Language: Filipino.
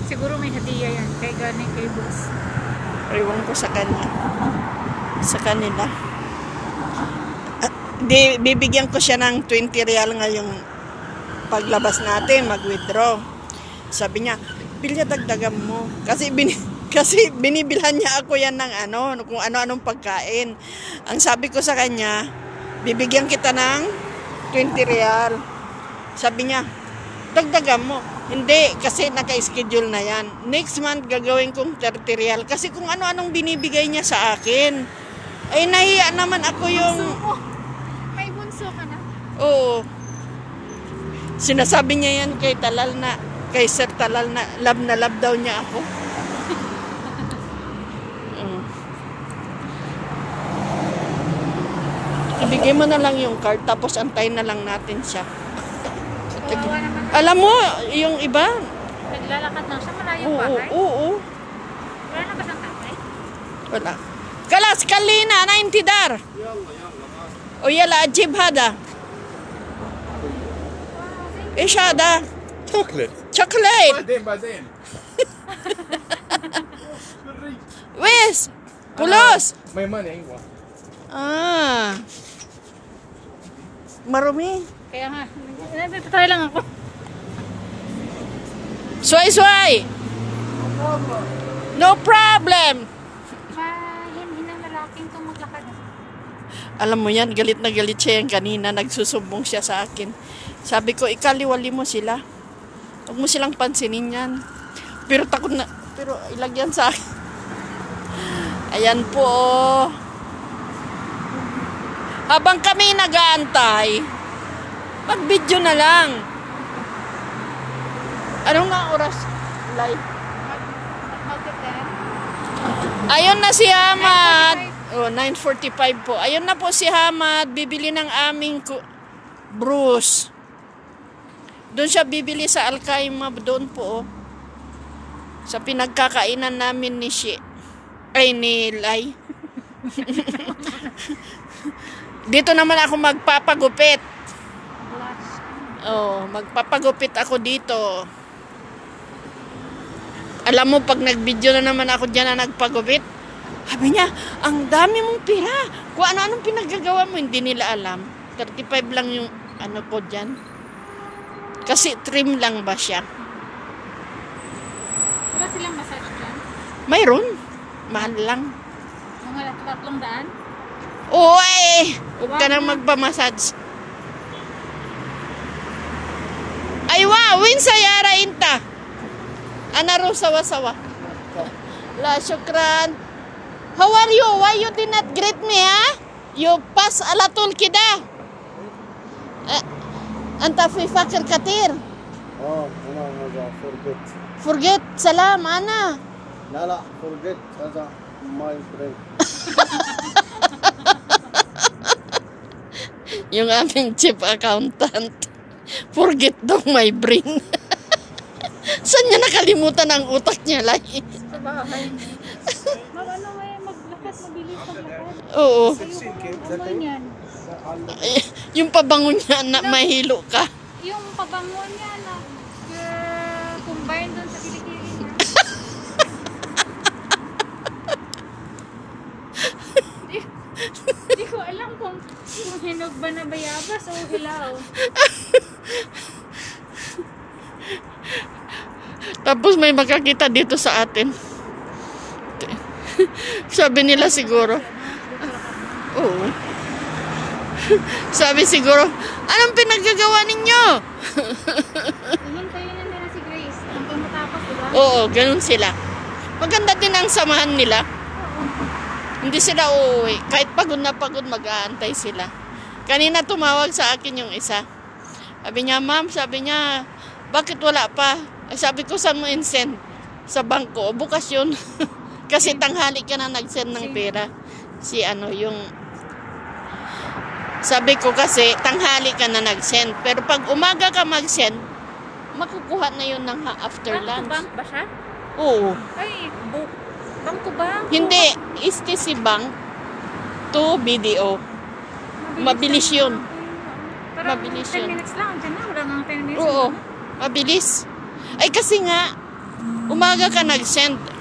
Siguro may hadiah yan kay Gani, kay boss. Ewan ko sa kanya. Sa kanila. Bibigyan ko siya ng 20 real ngayong paglabas natin, mag-withdraw. Sabi niya, Pilya, dagdagan mo. Kasi binibilhan niya ako yan ng kung ano-anong pagkain. Ang sabi ko sa kanya, bibigyan kita ng 20 real. Sabi niya, dagdagan mo. Hindi, kasi naka-schedule na yan. Next month, gagawin kong 30 real. Kasi kung ano-anong binibigay niya sa akin. Ay, nahiya naman ako yung... May bunso ka na? Oo. Sinasabi niya yan kay Sir Talal na love daw niya ako. Ibigay mo na lang yung card, tapos antayin na lang natin siya. Alam mo, yung iba, naglalakad lang siya, malayong bahay? Oo. Wala na ba siyang tatay? Wala. Kalas, kalina, 90 dar. O yala, ajib hada. ايش هذا؟ شوكولات. بعدين. ويس؟ فلوس. My money, ايوه. Marumi. Kaya nga, try lang ako. Sway. No problem. Hindi na lalaking itong maglakad. Alam mo yan, galit na galit siya yan kanina. Nagsusumbong siya sa akin. Sabi ko, ikaliwali mo sila. Huwag mo silang pansinin yan. Pero takot na. Pero ilagyan sa akin. Ayan po. Habang kami nag-aantay, mag-video na lang. Ano nga oras? Live. Ayun na si Hamad. 9:45 po. Ayun na po si Hamad. Bibili ng aming Bruce. Doon siya bibili sa Alkaima. Doon po. Sa pinagkakainan namin ni Lai. Dito naman ako magpapagupit. Magpapagupit ako dito. Alam mo, pag nag-video na naman ako dyan na nagpagupit, sabi niya, ang dami mong pira. Kung ano-anong pinaggagawa mo, hindi nila alam. 35 lang yung ko dyan. Kasi trim lang ba siya? Wala silang massage dyan? Mayroon. Mahal lang. Mga 300? Oo huwag ka nang magpamassage. Ay win sayara inta. Anaro sawa-sawa. La syukran. How are you? Why you did not greet me, ha? You pass alatul kida. Anta fi fakir katir. أنا forget. Forget. Salam, ana. لا forget هذا my friend. Yung aming chief accountant. Forget daw my brain. Saan niya nakalimutan ang utak niya, Lai? Sa bahay. Maglakad, mabilis maglakad. Oo. Yan. Yung pabango niya na mahilo ka. Yung pabango niya na combine doon sa kilikili niya. Hindi ko alam kung hinog ba na bayabas o hilaw. Tapos may makakita dito sa atin. Sabi nila siguro. Oo. Sabi siguro, anong pinaggagawa ninyo? Hintayin na nila si Grace. Hanggang matapos, diba? Oo, ganun sila. Maganda din ang samahan nila. Hindi sila uuwi. Kahit pagod na pagod, mag-aantay sila. Kanina tumawag sa akin yung isa. Sabi niya, ma'am, bakit wala pa? Ay, sabi ko, saan mo in-send? Sa bangko. Bukas yun. Kasi tanghali ka na nag-send ng pera. Sabi ko kasi, tanghali ka na nag-send. Pero pag umaga ka mag-send, makukuha na yun ng after lunch. Bank ba siya? Oo. Ay, bangko ba? Hindi, STC Bank to BDO. Mabilis yun. Parang Mabilis 10 yun. minutes lang. Diyan na, wala nga 10 minutes. Oo, mabilis. Ay kasi nga, umaga ka nag-send.